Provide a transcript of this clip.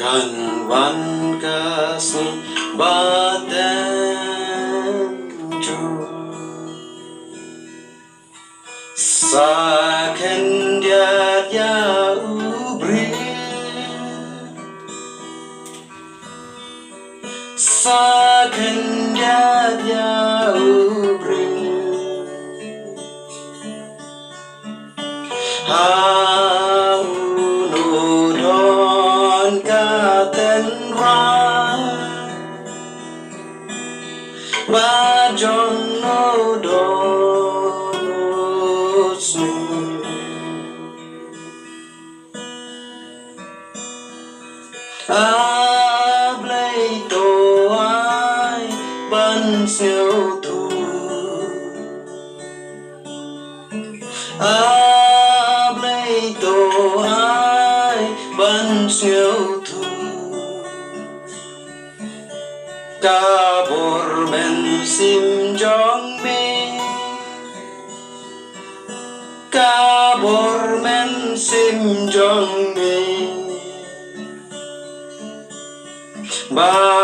Kan van kasi baten jo sa kendia ya ubri sa kendia ya ubri Haunudon katen ra Bajon nodon su Ablay to ai ban siêu thu Ablay to ai ban siêu thu Kabor men sim jong me Kabor men sim jong me Ba